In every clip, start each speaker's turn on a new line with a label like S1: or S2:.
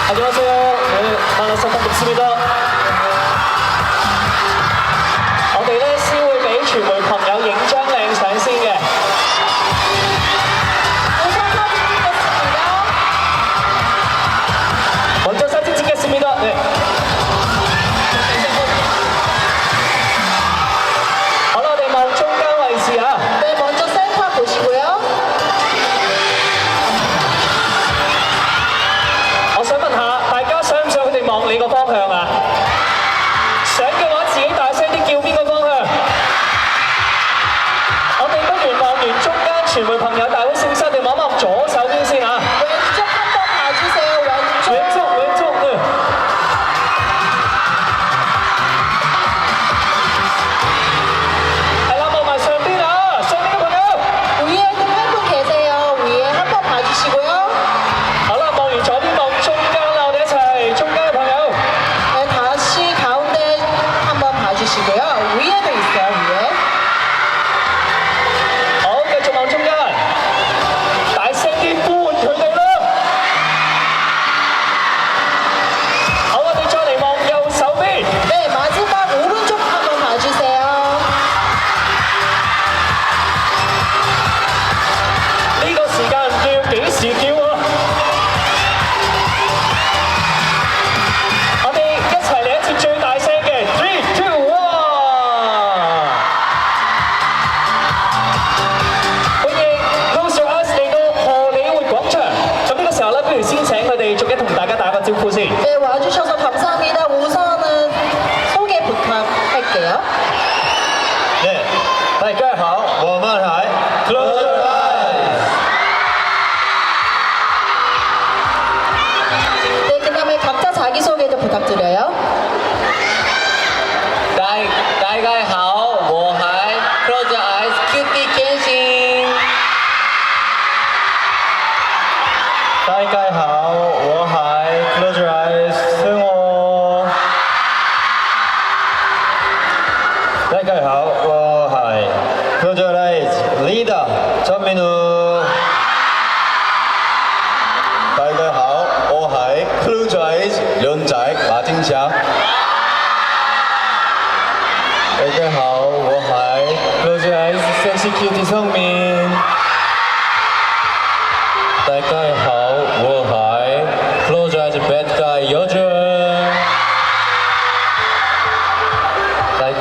S1: 안녕하세요. 네, 만나서 반갑습니다. 我哋咧先會俾傳媒朋友影張靚相先嘅。먼저 사진 찍겠습니다. 네.好啦，我哋望中間位置啊。
S2: 네, 먼저 셀카 보시고요.
S1: 我想問下大家想唔想佢哋望你個方向啊？想嘅話，自己大聲啲叫邊個方向？我哋不如望完中間傳媒朋友大好笑聲，我哋望一望左手邊先啊。
S2: 왼쪽 한번 봐주세요. 왼쪽.
S1: 왼쪽 네.係啦，望埋上邊啊，上邊嘅朋友。
S2: 위에도 팬분 계세요. 위에 한번 봐주시고요.
S1: 好啦，望完左邊望中間啦，我哋一齊中間嘅朋友。
S2: 네, 다시 가운데 한번 봐주시고요. 위에도 있어요. 위에.
S1: 好，繼續望中間，大聲啲呼喚佢哋啦。好，我哋再嚟望右手邊。
S2: 네, 마지막 오른쪽 한번 봐주세요.
S1: 呢個時間唔叫，幾時叫啊？我哋一齊嚟一次最大聲嘅，3、2、1！歡迎 Close Your Eyes 嚟到荷里活廣場。咁呢個時候咧，不如先請佢哋逐一同大家打個招呼先。
S2: 네, 와주셔서 감사합니다. 우선은 소개 부탁할게요.
S3: 네, 大家好，我们係 Close Your Eyes。
S2: 네, 그 다음에 각자 자기소개도 부탁드려요.
S3: 大家好，我係 Close Your Eyes Cutie 天心。大家好，我係 Close Your Eyes 승호。大家好，我係 Close Your Eyes Leader 전민우。大家好，我係 Close Your Eyes 연仔馬天祥。 大家好，我係 Close Your Eyes Sexy Cutie 성민。 大家好，我係 Close Your Eyes Bad Guy 여준。 大家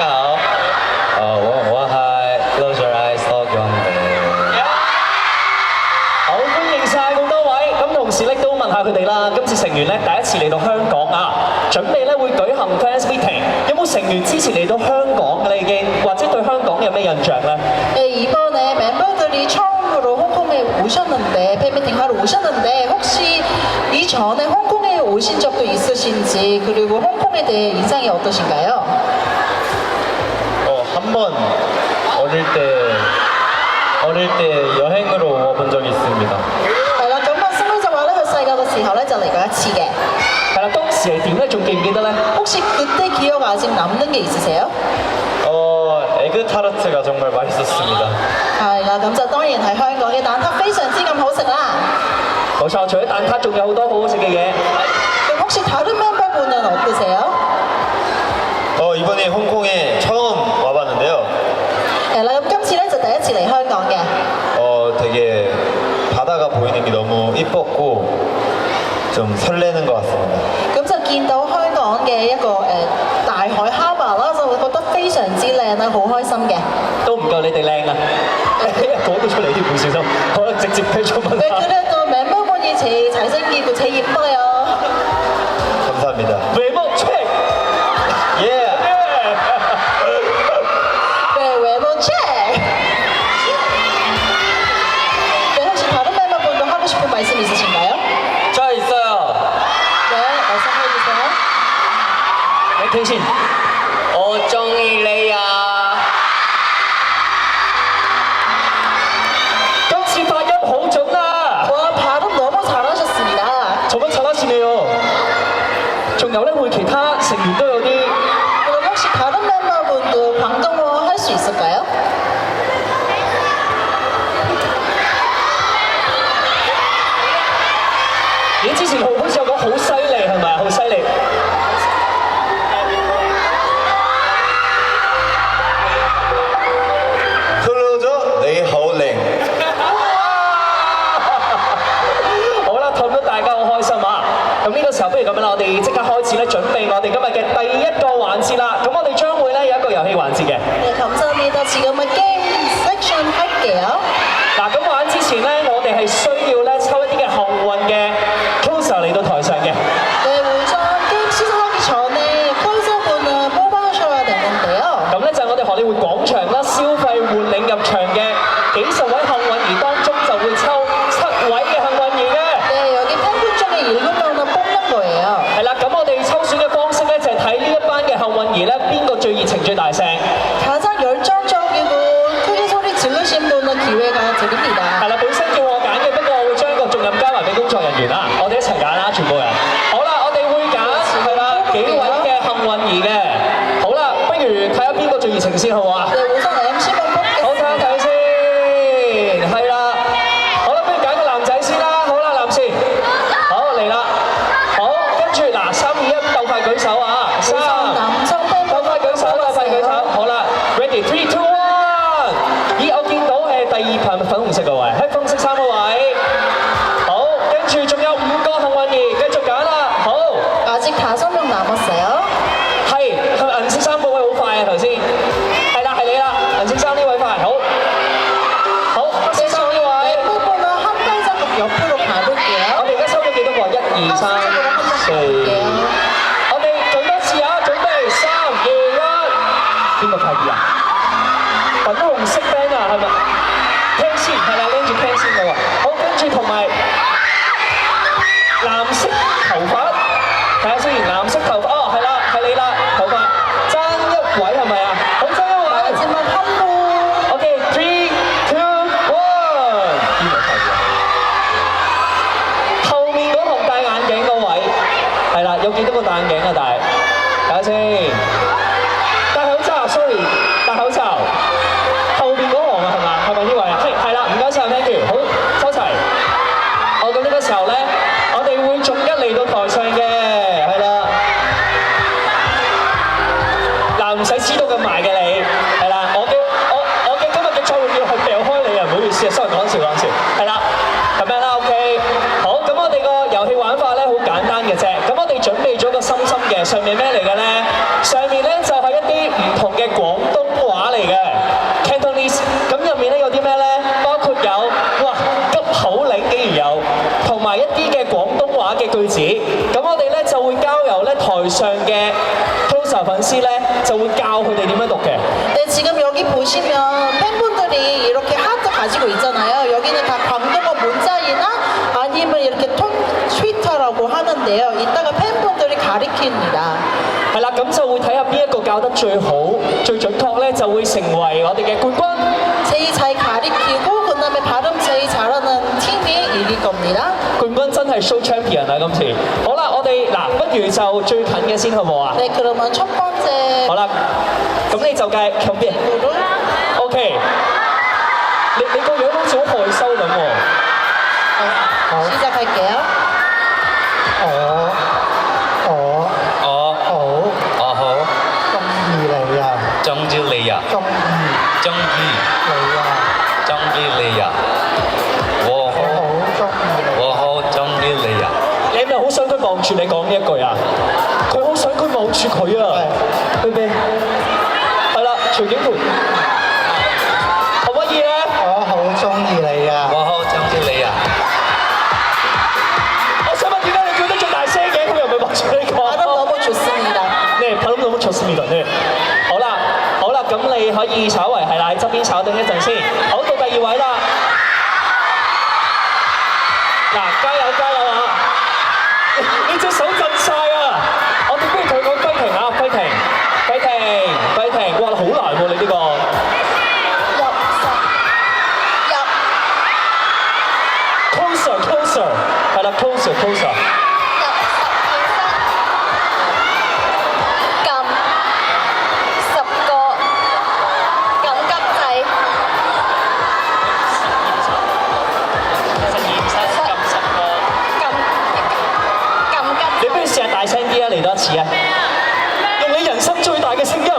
S3: 好，我係 Close Your Eyes 多強嘅。
S1: 好，歡迎晒咁多位。咁同時咧都問下佢哋啦，今次成員咧第一次嚟到香港啊，準備咧會舉行 fans meeting。有冇成員之前嚟到香港嘅咧已經，或者對香港有咩印象咧？
S2: 네, 이번에 멤버들이 처음으로 홍콩에 오셨는데 팬미팅 하러 오셨는데 혹시 이전에 홍콩에 오신 적도 있으신지 그리고 홍콩에 대해 인상이 어떠신가요?
S3: 한 번 어릴 때 여행으로 와본 적이 있습니다.
S2: 係啦，咁啊，星妹就話咧，佢細個嘅時候咧就嚟過一次嘅。
S1: 係啦，當時係點咧？仲記唔記得咧？
S2: 혹시 그때 기억 아직 남는 게 있으세요?
S3: 에그 타르트가 정말 맛있었습니다.
S2: 係啦，咁就當然係香港嘅蛋撻非常之咁好食啦。
S1: 冇錯，除咗蛋撻，仲有好多好好食嘅嘢。
S2: 그럼 혹시 다른 멤버분은 어떠세요?
S3: 이번에 홍콩에 처음 와봤는데요.
S2: 係啦，咁今次咧就第一次嚟香港嘅。
S3: 되게 바다가 보이는 게 너무 이뻤고 좀 설레는 것 같습니다.
S2: 咁就見到香港嘅一個大海 harbour 啦，就會覺得非常之靚啦，好開心嘅。
S1: 都唔夠你哋靚啊！講到出嚟啲唔小心，好啦，直接繼續問
S2: 네,
S1: 下。
S2: 그래도 멤버분이 제일 잘생기고 제일 예뻐요.
S3: 감사합니다.
S1: 외모 check。
S3: 예!
S2: 네, 외모 check. 네, 혹시 다른 멤버분도 하고 싶은 말씀 있으신가요?
S3: 저 있어요.
S2: 네, 말씀해 주세요.
S1: 你聽先。
S3: 어정이래야.
S1: 今次發音好準啊！
S2: 와, 발음 너무 잘하셨습니다.
S1: 저번 잘하시네요。仲有咧，會其他成員都有啲
S2: 그럼 혹시 다른 멤버분도 광동어 할 수 있을까요? 감사합니다. 지금은 게임 섹션 할게요.
S1: 嗱，咁玩之前咧，我哋係需要咧抽一啲嘅幸運嘅 closer 嚟到台上嘅。
S2: 네, 우선 게임 시작하기 전에 클로저분은 뽑아주셔야 되는데요.
S1: 咁咧就係我哋荷里活廣場啦，消費換領入場嘅幾十位幸運兒當中就會抽7位嘅幸運兒嘅。
S2: 네, 여기 팬분 중에 7명을 뽑는 거예요.
S1: 係啦，咁我哋抽選嘅方式咧就係睇呢一班嘅幸運兒咧邊個最熱情最大聲。
S2: 가장 열정적이고 크게 소리 지르신 분은 기회가 드립니다.
S1: 係啦，本身叫我揀嘅，不過我會將個重任交埋俾工作人員啦，我哋一齊揀啦，全部人。好啦，我哋會揀係啦幾位嘅幸運兒嘅。好啦，不如睇下邊個最熱情先好唔好啊？
S2: 네, 우선 MC분
S1: 好睇一
S2: 뽑겠습니다.
S1: 睇先，係啦。好啦，不如揀個男仔先啦。好啦，男士，好嚟啦。好，跟住嗱，3、2、1，鬥快舉手啊！3，
S2: 우선 남성
S1: 鬥快
S2: 팬분
S1: 舉手，鬥快舉手。
S2: 뽑았어요.
S1: 好啦，ready 3、2、1。咦，我見到第二排咪粉紅色嗰位，係粉紅色衫嗰位。好，跟住仲有5個幸運兒，繼續揀啦。好，
S2: 아직 5명 남았어요.
S1: 係咪銀色衫嗰位好快啊？頭先係啦，係你啦，銀色衫呢位快。好，好，黑色衫呢位。
S2: 멤버분은 한 발자국 옆으로 가볼게요.
S1: 我哋而家收咗幾多個？1、2、3、4。我哋做多次啊！準備3、2、1。邊個快啲啊？粉紅色 band 啊，係咪？聽先，係啦，拎住聽先嘅喎。好，跟住同埋藍色頭髮，睇下先，藍色頭髮，哦，係啦，係你啦，頭髮爭一位係咪啊？好，爭一位。
S2: 마지막 한 분.
S1: OK， 3、2、1。邊個快啲啊？後面嗰行戴眼鏡嗰位，係啦，有幾多個戴眼鏡啊？睇下先，戴口罩 ，sorry， 戴口罩。後邊嗰行啊，係嘛？係咪呢位啊？係啦，唔該晒 ，thank you， 好，收齊。好，咁呢個時候咧，我哋會逐一嚟到台上嘅，係啦。嗱，唔使黐到咁埋嘅你，係啦，我嘅今日嘅作用要係掉開你啊，唔好意思啊，sorry，講笑，係啦，咁樣啦 ，OK， 好，咁我哋個遊戲玩法咧好簡單嘅啫，咁我哋準備咗個心心嘅，上面咩嚟嘅咧？上面咧就係一啲唔同嘅廣東話嚟嘅 Cantonese， 咁入面咧有啲咩咧？包括有哇急口令竟然有，同埋一啲嘅廣東話嘅句子，咁我哋咧就會交由咧台上嘅 closer 粉絲咧就會教佢哋點樣讀嘅。
S2: 네, 지금 여기 보시면 팬분들이 이렇게 하트 가지고 있잖아요. 여기는 다 광동어 문자이나 아니면 이렇게 톤 트위터라고 하는데요. 이따가 팬분들이 가리킵니다.
S1: 係啦，咁就會睇下邊一個教得最好、最準確咧，就會成為我哋嘅冠軍。
S2: 제일 잘 가리키고 그다음에 발음 제일 잘하는 팀이 이길 겁니다.
S1: 冠軍真係 show champion 啊！今次好啦，我哋嗱，不如就最近嘅先好唔好啊？
S2: 네, 그러면 첫 번째
S1: 好啦，咁你就計強邊
S2: 친구를
S1: ？OK， 你個樣好似好害羞咁喎。
S2: 시작할게요.
S3: 好，中意你啊，中意，我好中意你啊。
S1: 你係咪好想佢望住你講呢一句啊？佢好想佢望住佢啊！貝貝，係啦，徐景盤，可唔可以咧？
S3: 我好中意你啊！
S1: 我想問點解你叫得最大聲嘅？佢又唔係望住你講。
S2: 발음 너무 좋습니다.
S1: 네, 발음 너무 좋습니다. 네. 好啦，咁你可以稍為係啦，喺側邊稍等一陣先。好，到第二位啦。嗱，加油啊！你隻手震晒啊！我哋不如同佢講揮停啊，揮停！哇，好難喎你呢個。 closer， 係啦 ，closer。 你不如試下大聲啲啊！嚟多一次啊！用你人生最大嘅聲音。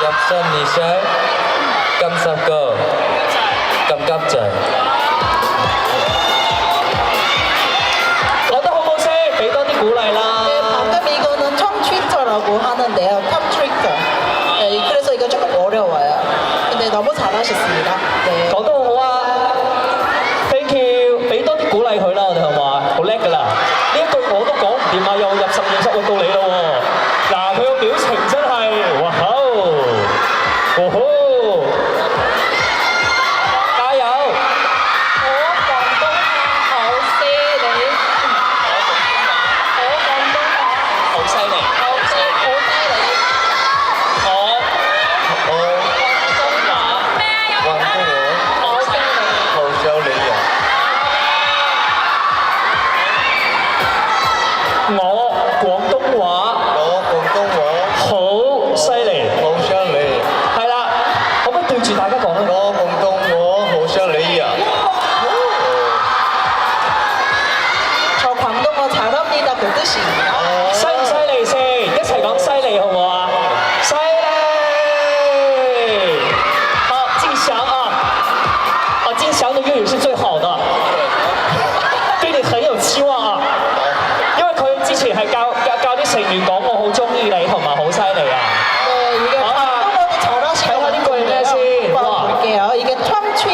S3: 入實驗室，撳10個。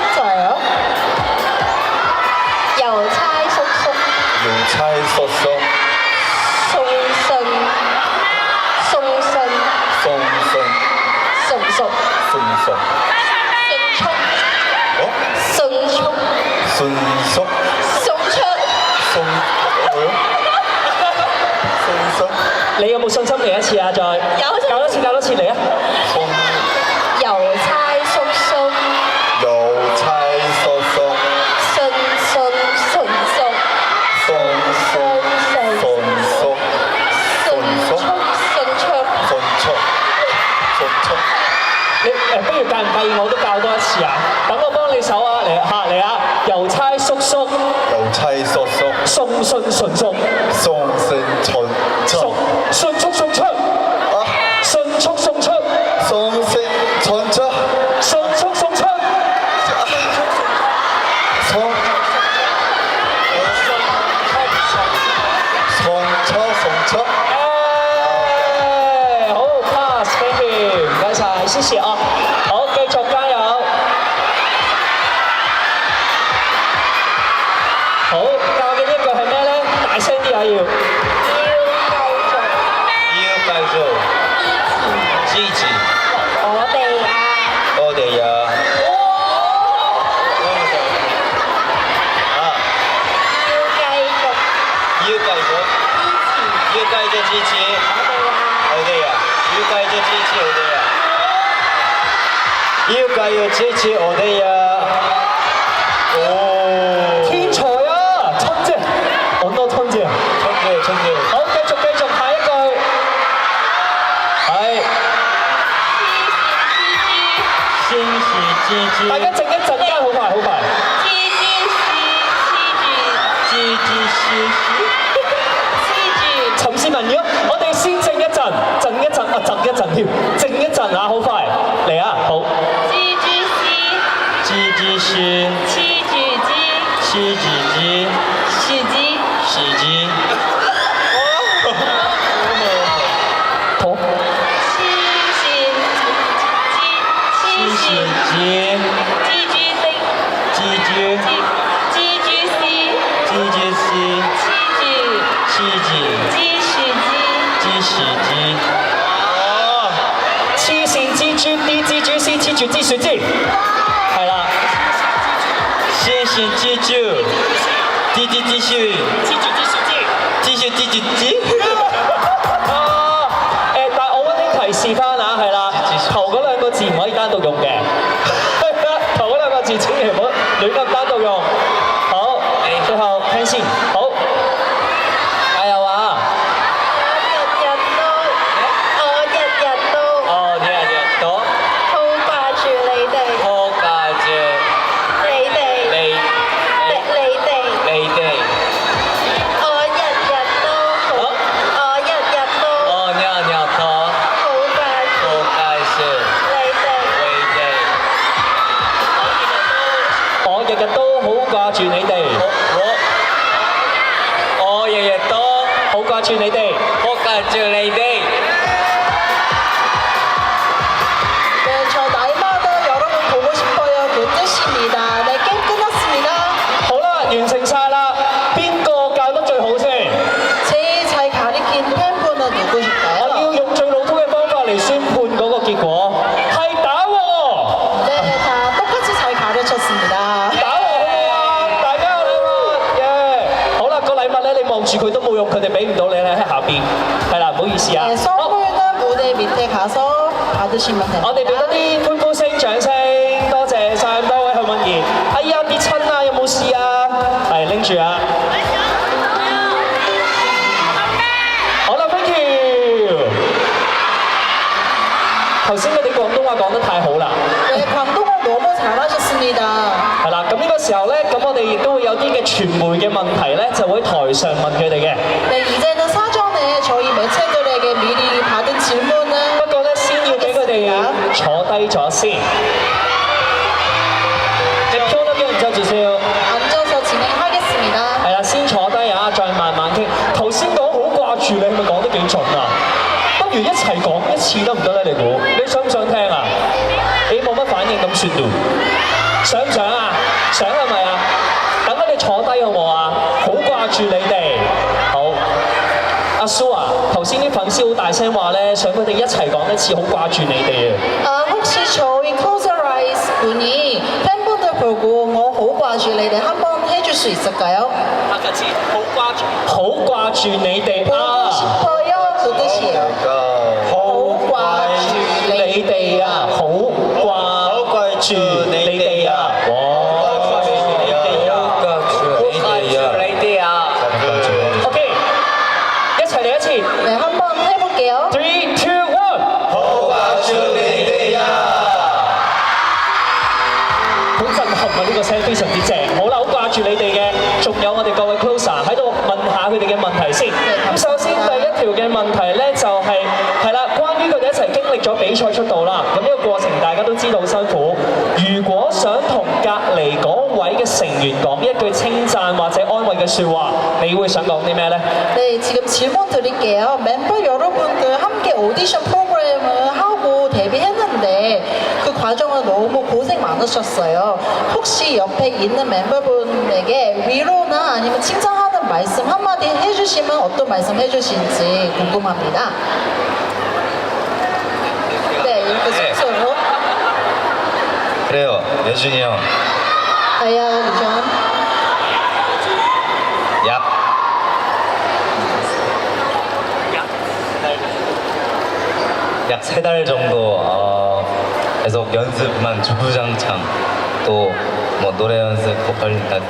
S2: 힌트예요.
S4: 郵差叔叔
S3: 용차의 소소
S4: 送信，送信
S3: 송송
S4: 熟唔熟？
S3: 순속
S4: 迅速，
S3: 어?
S4: 迅速，
S3: 순속
S4: 送出。
S3: 송 뭐요? 순속
S1: 你有冇信心嚟一次啊？再教多次，教多次嚟啊！
S3: 송
S4: 郵差叔叔，
S3: 邮차의 소소
S4: 迅迅迅速，
S3: 송송 순속
S4: 迅速迅速。
S3: 손초 손초
S1: 你不如介唔介意我都教多一次啊？等我幫你手啊！嚟啊！郵差叔叔
S3: 邮차의 소소
S1: 送信迅速，
S3: 송생천
S1: 迅速送出，
S3: 아
S1: 迅速送出，
S3: 송생천차
S1: 迅速送出。
S3: 송 송차
S1: 誒，好 pass，thank you，唔該晒，謝謝啊！好，繼續加油。好，教嘅呢一句係咩咧？大聲啲啊要。
S3: 이웃가족 지지
S4: 我哋啊，
S3: 어디야 아
S4: 要繼續
S3: 이웃가족 이웃가족 지지
S4: 我哋啊，
S3: 어디야 이웃가족 지지 어디야 오
S1: 天才啊，천재，언어 천재。
S3: 천재
S1: 好，繼續，下一句係。 大家
S3: 신시지지
S1: 靜一陣間，好快，好快。 陳思文，如果我哋先靜一陣，靜一陣添，靜一陣啊，好快嚟啊，好。
S3: 지지시 시지지 시지
S1: 好，
S3: 시시지 지지 지지시 시지 지시지
S1: 黐線蜘蛛 D 蜘蛛 C 黐住支樹枝，係啦，
S3: 신신지주 지지지슈
S1: 黐住支樹枝。
S3: 지슈지지지
S1: 但係我溫馨提示翻啊，係啦，頭嗰兩個字唔可以單獨用嘅，頭嗰兩個字千祈唔好亂咁單獨用。好，最後聽先，好，加油啊！哦，你係多。 我日日都好掛住你哋，我日日都好掛住你哋，我掛住你哋。
S2: 네, 저 날마다 여러분 보고 싶어요. 그 뜻입니다. 네, 게임 끝났습니다.
S1: 好啦，完成晒啦，邊個教得最好先？
S2: 제일 잘 가리킨 팬분은
S1: 我
S2: 누구실까요?
S1: 要用最老土嘅方法嚟宣判嗰個結果，係打和。
S2: 네, 다 똑같이 잘 가르쳤습니다.
S1: 打和好唔好啊？大家有禮物，耶！好啦，個禮物咧，你望住佢都冇用，佢哋俾唔到你咧喺下邊，係啦，唔好意思啊。
S2: 네,
S1: 好，
S2: 선물은 무대 밑에 가서 받으시면
S1: 我哋俾多
S2: 됩니다.
S1: 啲歡呼聲、掌聲，多謝晒咁多位許敏儀。哎呀，跌親啊，有冇事啊？係拎住啊！好啦 ，thank you。頭先嗰啲廣東話講得太好啦。
S2: 네, 광동을 너무 잘하셨습니다.
S1: 係啦，咁呢個時候咧，咁我哋亦都會有啲嘅傳媒嘅問題咧，就會喺台上問佢哋嘅。
S2: 네, 이제는 사전에 저희 매체들에게 미리 받은 질문은
S1: 不過咧，先要俾佢哋坐低咗先。你飄得邊就住少。
S2: 앉아서 진행하겠습니다.
S1: 係啦，先坐低啊，再慢慢傾。頭先講好掛住你，係咪講得幾準啊？不如一齊講一次得唔得咧？你估？你想唔想聽啊？你冇乜反應咁算咯。想唔想啊？想係咪啊？等佢哋坐低好冇啊？好掛住你哋。好，阿蘇啊，頭先啲粉絲好大聲話咧，想佢哋一齊講一次好掛住你哋啊！
S2: 혹시 저희 클로저라이즈 분이 팬분들 보고 뭐好掛住你哋 한번 해줄 수 있을까요?
S1: 好掛住你哋
S2: 보고
S1: 啊！
S2: 싶어요 그 뜻이에요.
S1: 好掛住你哋啊！好掛住你哋啊！哇！ OK， 一齊嚟一次。
S2: 네, 한번 해볼게요.
S1: 3, 2, 1。好震撼啊！呢個聲非常之正。好啦，好掛住你哋嘅，仲有我哋各位 closer 喺度問下佢哋嘅問題先。咁首先第一條嘅問題咧就係啦，關於佢哋一齊經歷咗比賽出道啦。咁呢個過程大家都知道好辛苦。如果想同隔離嗰位嘅成員講一句稱讚或者安慰嘅説話，你會想講啲咩咧？
S2: 네, 지금 질문 드릴게요. 멤버 여러분들 함께 오디션 프로그램을 하고 데뷔했는데 그 과정은 너무 고생 많으셨어요. 혹시 옆에 있는 멤버분에게 위로나 아니면 칭찬하는 말씀 한마디 해주시면 어떤 말씀 해주실지 궁금합니다. 네, 이렇게 순서로.
S3: 그래요, 예준이 형.
S2: 아야, 유전.
S3: 약 3달 정도 계속 연습만 주구장창 또 뭐 노래 연습,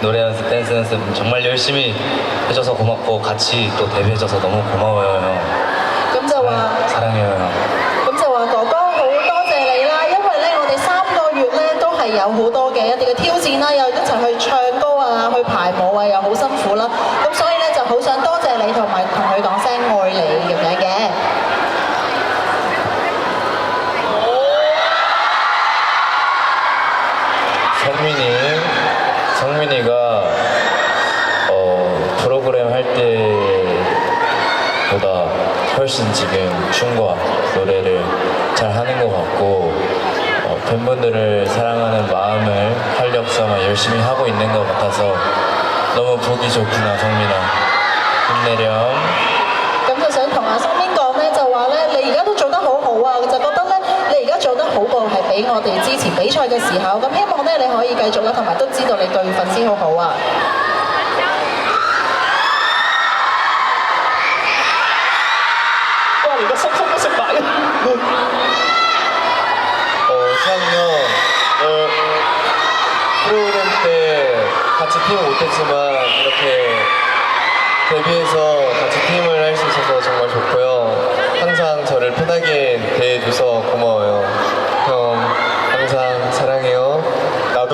S3: 노래 연습, 댄스 연습 정말 열심히 해줘서 고맙고 같이 또 데뷔해줘서 너무 고마워요 형.
S2: 咁就話
S3: 사랑해요 형.
S2: 咁就話哥哥好多謝你啦，因為咧我哋3個月咧都係有好多嘅一啲嘅挑戰啦，又一齊去唱歌啊，去排舞啊，又好辛苦啦。咁所以咧就好想多謝你同埋同佢講聲愛你咁樣嘅。
S3: 성민이가 프로그램 할 때보다 훨씬 지금 춤과 노래를 잘 하는 것 같고 팬분들을 사랑하는 마음을 활력 삼아 열심히 하고 있는 것 같아서 너무 보기 좋구나 성민아 힘내렴.
S2: 咁就想同阿松邊講咧，就話咧你而家都做得好好啊，就覺得咧你而家做得好過係比我哋之前比賽嘅時候，咁希望咧你可以繼續啦，同埋都知道你對粉絲好好啊。
S1: 哇！連個心風都識擺。
S3: 수학형 프로그램 때 같이 팀을 못했지만 이렇게 데뷔해서 같이 팀을 할 수 있어서 정말 좋고요. 항상 저를 편하게 대해줘서 고마워요. 형 항상 사랑해요. 나도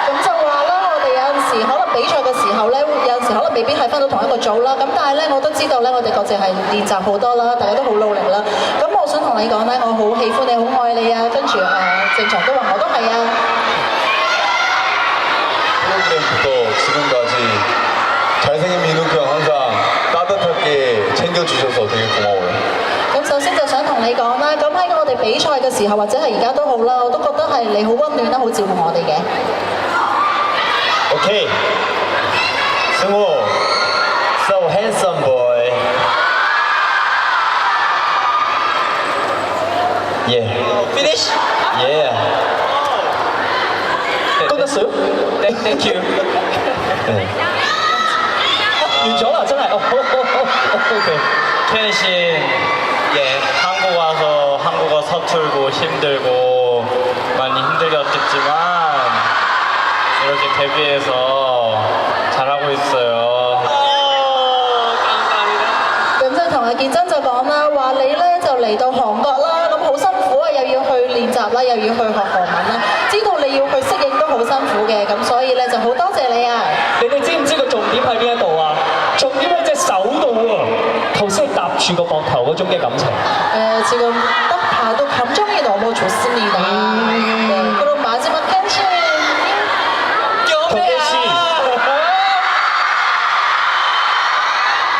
S2: 咁就話啦，我哋有陣時可能比賽嘅時候咧，有陣時可能未必係分到同一個組啦。咁但係咧，我都知道咧，我哋各自係練習好多啦，大家都好努力啦。咁我想同你講咧，我好喜歡你，好愛你啊！跟住正常都話我都係啊。
S3: 프로그램부터 지금까지 잘생긴 민욱이 형 항상 따뜻하게 챙겨주셔서 되게 고마워요.
S2: 咁首先就想同你講啦，咁喺我哋比賽嘅時候或者係而家都好啦，我都覺得係你好温暖啦，好照顧我哋嘅。
S3: 오케이. 승우, so handsome boy. Yeah. Finish. Yeah.
S1: 끝났어요?
S3: Thank you. 네.
S1: 完咗啦，真係。OK。
S5: 켄 씨, 예, 한국 와서 한국어 서툴고 힘들고 많이 힘들었겠지만 이렇게 데뷔해서 잘하고 있어요. 감사합니다.
S2: 咁就同阿健真就講啦，話你咧就嚟到韓國啦，咁好辛苦啊，又要去練習啦，又要去學韓文啦，知道你要去適應都好辛苦嘅，咁所以咧就好多謝你啊！
S1: 你哋知唔知個重點喺邊一度啊？重點喺隻手度喎，頭先係搭住個膊頭嗰種嘅感情。
S2: 지금 딱 봐도 감정이 너무 좋습니다. 네, 그럼 마지막 켄신
S1: 경혜 씨.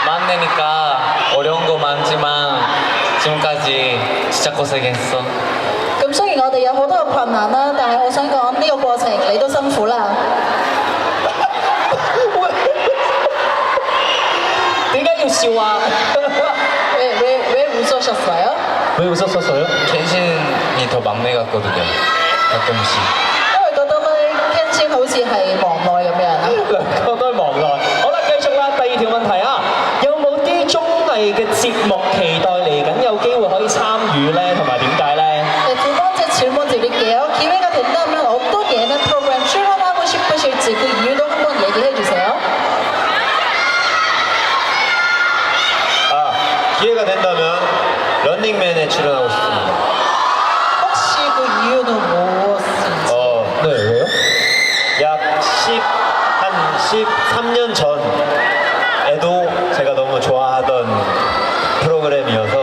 S5: 막내니까 어려운 거 많지만 지금까지 진짜 고생했어.
S2: 咁雖然我哋有好多嘅困難啦，但係我想講呢個個過程你都辛苦啦。
S1: 點解要笑啊？
S2: 왜 웃으셨어요?
S1: 왜 웃었었어요?
S3: 켄신이 더 막내 같거든요. 가끔씩.
S2: 因為覺得咧 Ken 好似係忙內咁樣啊。
S1: 兩個都係忙內。好啦，繼續啦，第二條問題啊，有冇啲綜藝嘅節目期待嚟緊有機會可以參與咧？同埋點解咧？
S2: 네, 두 번째 질문 드릴게요. 기회가 된다면 어떤 예능 프로그램 출연하고 싶으실지 그 이유도 한번 얘기해 주세요.
S3: 기회가 된다면 런닝맨에 출연하고 싶습니다.
S2: 혹시 그 이유는 무엇인지?
S1: 네, 왜요?
S3: 한 13년 전에도 제가 너무 좋아하던 프로그램이어서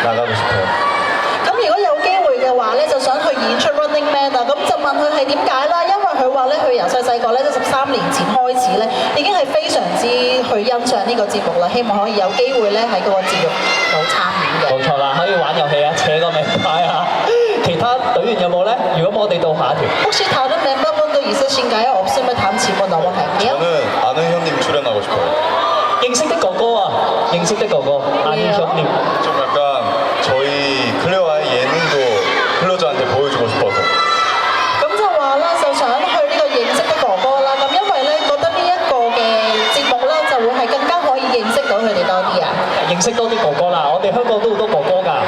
S3: 나가고 싶어요.
S2: 咁如果有機會嘅話咧，就想去演出 Running Man 啊，咁就問佢係點解啦？因為佢話咧，佢由細細個咧，即13年前開始咧，已經係非常之去欣賞呢個節目啦，希望可以有機會咧喺嗰個節目度參演嘅。
S1: 冇錯啦，可以玩遊戲啊，扯個名牌啊。其他隊員有冇咧？如果我哋到下一條，
S2: 혹시 다른 멤버분도 있으신가요? 없으면 다음 질문 넘어갈게요.
S3: 저는 아는 형님 출연하고 싶어요.
S1: 認識的哥哥啊，認識的哥哥，阿念兄念。
S3: 좀 약간 저희 클레어와의 예능도 클로저한테 보여주고 싶어서.
S2: 咁就話啦，就想去呢個認識的哥哥啦。咁因為咧覺得呢一個嘅節目啦，就會係更加可以認識到佢哋多啲啊。
S1: 認識多啲哥哥啦，我哋香港都好多哥哥㗎。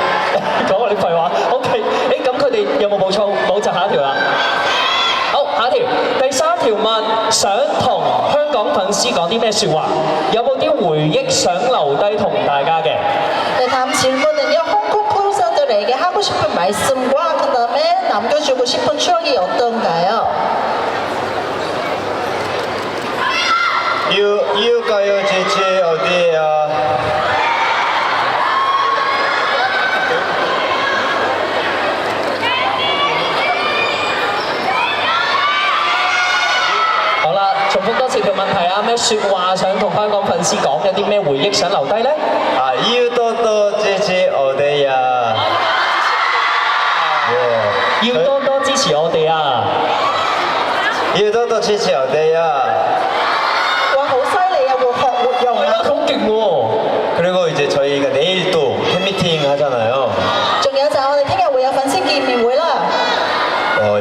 S1: 講我啲廢話。OK，咁佢哋有冇補充？冇就下一條啦。好，下一條，第三條問，想同香港粉絲講啲咩説話？有冇啲回憶想留低同大家嘅？
S2: 네, 다음 질문은요. 홍콩 크루저들에게 하고 싶은 말씀과 그 다음에 남겨주고 싶은 추억이 어떤가요?
S3: 이웃가요 지치 어디에요?
S1: 好啦，重複多次條問題啊！咩説話想同香港粉絲講？有啲咩回憶想留低呢？
S3: 이웃도도 지치 어디야? 예.
S1: 要多多支持我哋啊！
S3: 이웃도도 지치 어디야?
S2: 와, 好犀利啊！活學活用啊！
S1: 好勁喎！
S3: 그리고 이제 저희가 내일 또 팬미팅 하잖아요.
S2: 仲有就係我哋聽日會有粉絲見面會啦。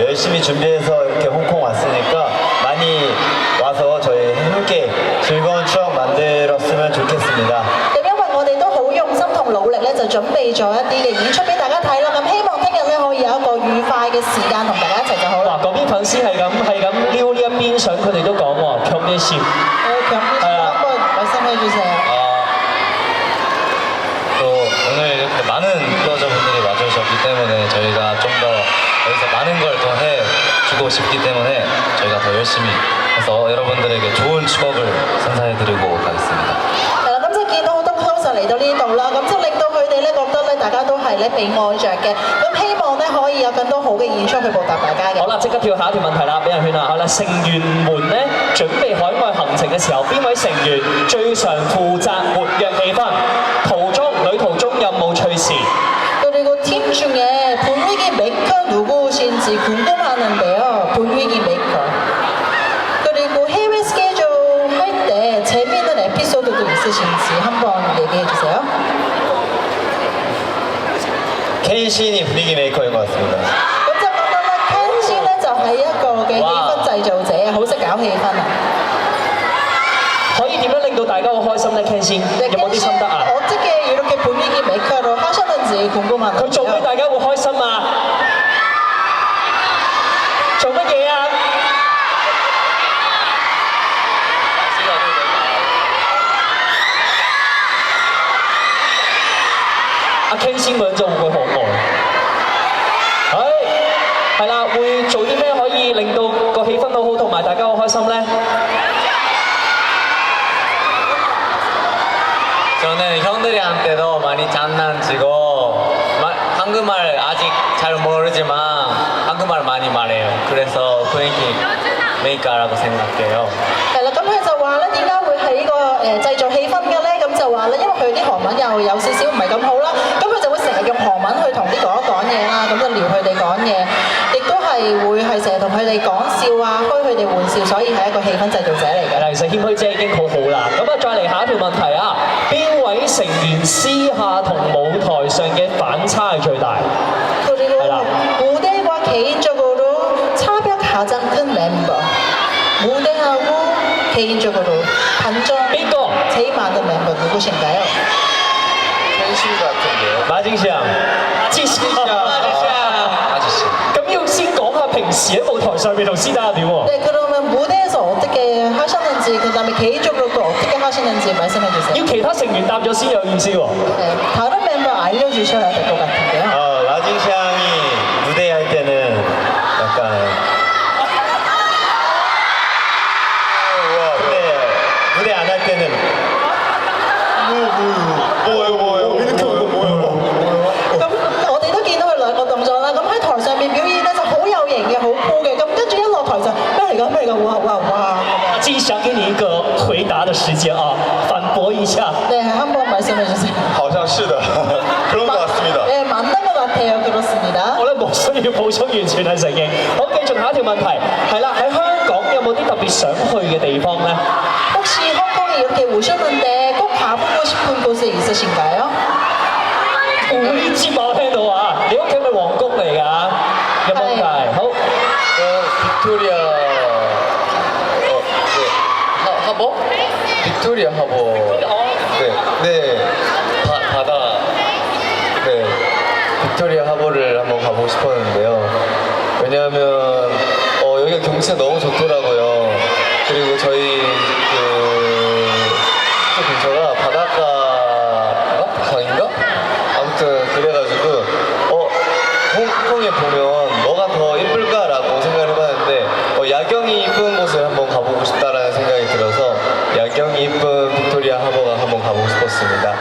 S3: 열심히 준비해서 이렇게 홍콩 왔으니까 많이 와서 저희 함께 즐거운 추억 만들었으면 좋겠습니다.
S2: 咁因為我哋都好用心同努力咧，就準備咗一啲嘅演出俾大家睇啦。咁希望聽日咧可以有一個愉快嘅時間同大家一齊就好啦。
S1: 嗱，嗰邊粉絲係咁撩呢一邊相，佢哋都講喎，強啲笑。
S2: 경비 한번 말씀해 주세요.
S3: 또 오늘 이렇게 많은 클로저분들이 와주셨기 때문에 저희가 좀 더 여기서 많은 걸 더 해주고 싶기 때문에 저희가 더 열심히 해서 여러분들에게 좋은 추억을 선사해드리고 가겠습니다.
S2: 係啦，咁就見到好多 closer 嚟到呢度啦，咁就令到佢哋咧覺得咧大家都係咧被愛着嘅，咁希望咧可以有更多好嘅演出去報答大家嘅。
S1: 好啦，即刻跳下一條問題啦，俾人圈啦。好啦，成員們咧準備海外行程嘅時候，邊位成員最常負責活躍氣氛？旅途中有冇趣事？
S2: 그리고 팀 중에 분위기 메이커 누구신지 궁금하는데요. 분위기 메이커. 그리고 해외 스케줄 할 때 재미있는 에피소드도 있으신지 한번 얘기해 주세요.
S3: 켄신이 분위기 메이커인 것 같습니다.
S2: 咁就覺得咧 Ken 先咧就係一個嘅氣氛製造者啊，好識搞氣氛啊！
S1: 可以點樣令到大家好開心咧 ？Ken 先有冇啲心得啊？
S2: 어떻게 이렇게 분위기 메이커로 하셨는지 궁금하네요.
S1: 佢做俾大家會開心啊！做乜嘢啊？阿 Ken 先個人就會可愛。係啦，會做啲咩可以令到個氣氛好好，同埋大家好開心咧？
S5: 저는 형들이한테도 많이 장난치고 한국말 아직 잘 모르지만 한국말 많이 말해요. 그래서 분위기 메이커라고 생각해요.
S2: 係啦，咁佢就話咧點解會喺呢個製造氣氛嘅咧？咁就話咧，因為佢啲韓文又有少少唔係咁好啦，咁佢就會成日用韓文去同啲哥哥講嘢啦，咁就撩佢哋講嘢，亦都係會係成日同佢哋講笑啊，開佢哋玩笑，所以係一個氣氛製造者嚟嘅。
S1: 係啦，其實謙虛姐已經好好啦。咁啊，再嚟下一條問題啊，邊位成員私下同舞台上嘅反差係最大？
S2: 그리고
S1: 알아.
S2: 무대와 개인적으로 차별 가장 큰 멤버. 무대하고 개인적으로 반전
S1: 삐꺼.
S2: 제일 많은 멤버 누구신가요?
S3: 펜싱 같은데요.
S1: 마징시양.
S3: 아저씨.
S1: 咁要先講下平時喺舞台上面同私底下點喎？
S2: 네, 그러면 무대에서 어떻게 하셨는지, 그 다음에 개인적으로 또 어떻게 하시는지 말씀해 주세요.
S1: 要其他成員答咗先有意思喎。
S2: 네, 다른 멤버 알려주셔야 될 것 같은데요.
S3: 라진샹이 무대 할 때는 약간 무대 안 할 때는 뭐예요? 이렇게 뭐예요?
S2: 咁我哋都見到佢兩個動作啦。咁喺台上面表演咧就好有型嘅，好酷嘅。咁跟住一落台就咩嚟㗎？咩嚟㗎？哇哇哇！
S1: 記想給你一個回答的時間啊，反駁一下。
S2: 네, 한번 말씀해 주세요.
S3: 好像是的. 그런 것 같습니다.
S2: 네, 맞는 것 같아요. 그렇습니다.
S1: 我咧冇需要補充，完全係承認。好，繼續下一條問題，係啦，喺香港有冇啲特別想去嘅地方咧？
S2: 혹시 홍콩에 이렇게 오셨는데 꼭 가보고 싶은 곳에 있으신가요?
S1: 呢支我聽到啊，你屋企係咪皇宮嚟㗎？有冇計？好，
S3: 빅토리아 하버? 빅토리아 하버. 네. 바다. 네. 빅토리아 하버를 한번 가보고 싶었는데요. 왜냐하면 여기가 경치가 너무 좋더라고요. 그리고 저희 숙소 근처가 바닷가인가? 강인가? 아무튼 그래가지고 홍콩에 보면 뭐가 더 이쁠까라고 생각을 해봤는데 야경이 이쁜 곳을 한번 가보고 싶다라는 생각이 들어서 야경이 이쁜 빅토리아 하버가 한번 가보고 싶었습니다.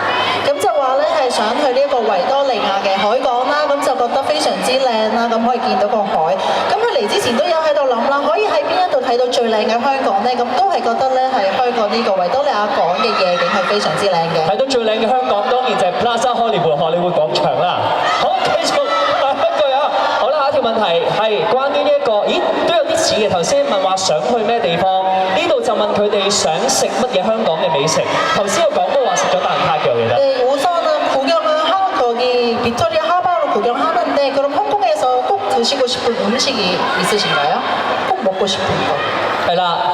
S2: 咁就話咧係想去呢個維多利亞嘅海港啦，咁就覺得非常之靚啦，咁可以見到個海。咁佢嚟之前都有喺度諗啦，可以喺邊一度睇到最靚嘅香港咧？咁都係覺得咧係香港呢個維多利亞港嘅夜景係非常之靚嘅。
S1: 睇到最靚嘅香港，當然就係 Plaza Hollywood 荷里活廣場啦。好，繼續下一句啊。好啦，下一條問題係關於呢一個，咦，都有啲似嘅。頭先問話想去咩地方，呢度就問佢哋想食乜嘢香港嘅美食。頭先有講過話食咗大蝦嘅，我記得。
S2: 네, 우선은 구경을 하고 거기 빅토리아 하바로 구경하는데 그럼 홍콩에서 꼭 드시고 싶은 음식이 있으신가요? 꼭 먹고 싶은 거.
S1: 係啦，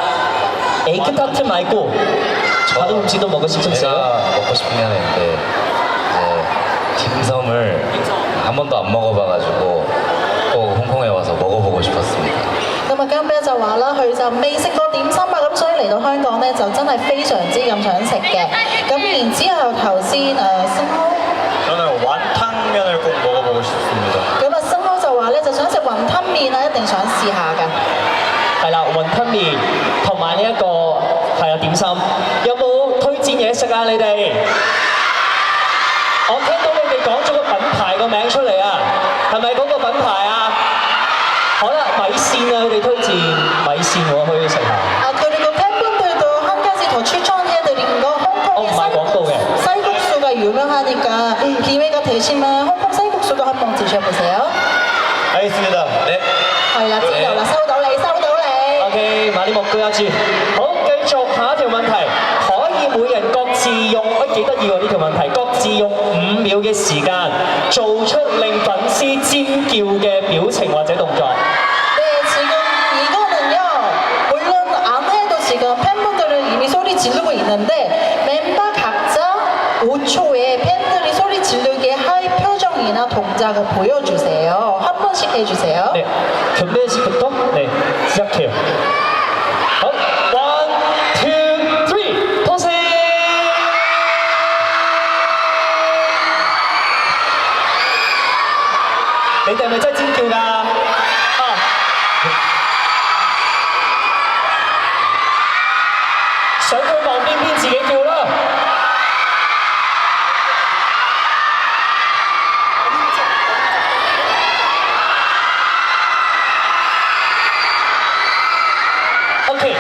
S1: 에그타트 말고 다른 음식도 먹을 수 있어요.
S6: 제가 먹고 싶은 게 하나 있는데 이제 딤섬을 한 번도 안 먹어봐가지고 꼭 홍콩에 와서 먹어보고 싶었습니다.
S2: 咁啊，姜啤就話啦，佢就未食過點心啊，咁所以嚟到香港咧就真係非常之咁想食嘅。咁然之後頭先星空，
S3: 저는 완탕면을 꼭 먹어보고 싶습니다.
S2: 咁啊星空就話咧就想食雲吞麵啊，一定想試下㗎。
S1: 係啦，雲吞麵同埋呢一個係啊點心，有冇推薦嘢食啊？你哋？我聽到你哋講咗個品牌個名出嚟啊，係咪嗰個品牌啊？好啦，米線啊，佢哋推薦米線我可以食下。
S2: 그리고 팬분들도 한 가지 더 추천해드린 거 홍콩의
S1: 많이 광고게.
S2: 쌀국수가 유명하니까 기회가 되시면 홍콩 쌀국수도 한번 드셔보세요.
S3: 알겠습니다. 네.
S2: 係啦，知道啦，收到你，收到你。
S1: OK，買啲木居一注。好，繼續下一條問題，可以每人各自用，幾得意喎呢條問題，各自用5秒嘅時間，做出令粉絲尖叫嘅表情或者動作。
S2: 네, 지금 이거는요. 물론 안 해도 지금 팬분들은 이미 소리 지르고 있는데 멤버 각자 5초에 팬들이 소리 지르게 할 표정이나 동작을 보여주세요. 한 번씩 해주세요.
S1: 네, 견배식부터 네 시작해요. 어, 1, 2, 3, 토세.你哋係咪真係尖叫㗎？啊！ 想佢望邊邊自己叫啦。OK。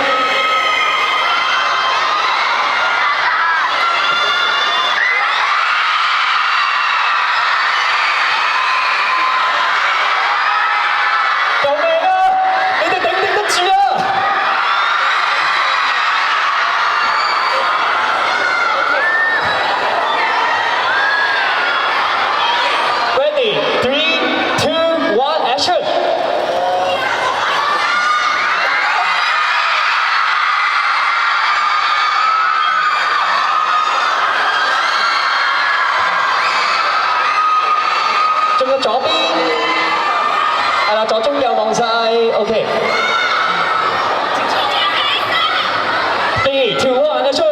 S1: OK。3, 2, 1, action！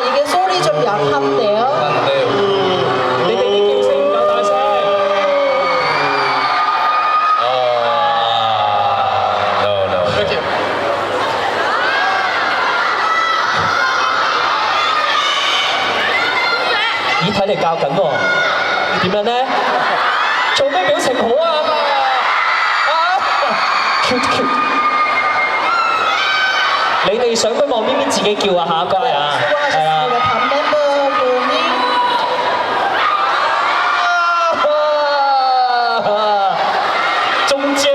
S2: 이게 소리 좀 약한데요.
S3: 한데
S1: 你哋啲叫聲唔夠大聲。
S6: No, no.
S3: 이렇게
S1: 咦，睇嚟教緊喎，點樣咧？做咩表情好啊？cute cute。你哋想佢望咪咪自己叫啊下乖啊，係啊。
S2: 수고하셨습니다. 반 멤버분이
S1: 中间，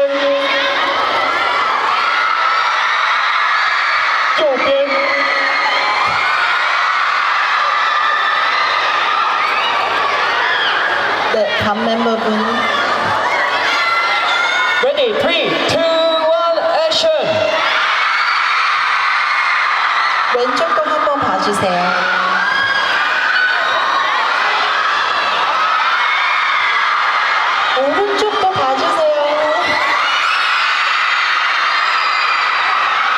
S1: 右边，
S2: 네, 반 멤버분
S1: ready 3, 2, 1, action！
S2: 왼쪽도 한번 봐주세요. 오른쪽도 봐주세요.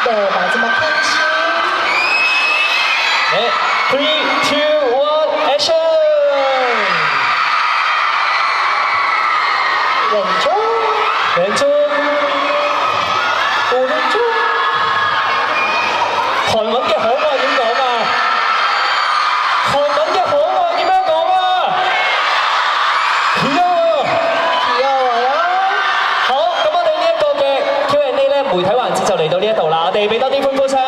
S2: 네, 마지막 한치.
S1: 네, 3, 2, 1, action！
S2: 왼쪽,
S1: 왼쪽,
S2: 오른쪽.
S1: 韓文嘅可愛點講啊？韓文嘅可愛點樣講啊？귀여워요。
S2: 귀여워요.
S1: 好，咁我哋呢一個嘅 Q&A 咧媒體環節就嚟到呢一度啦，我哋俾多啲歡呼聲。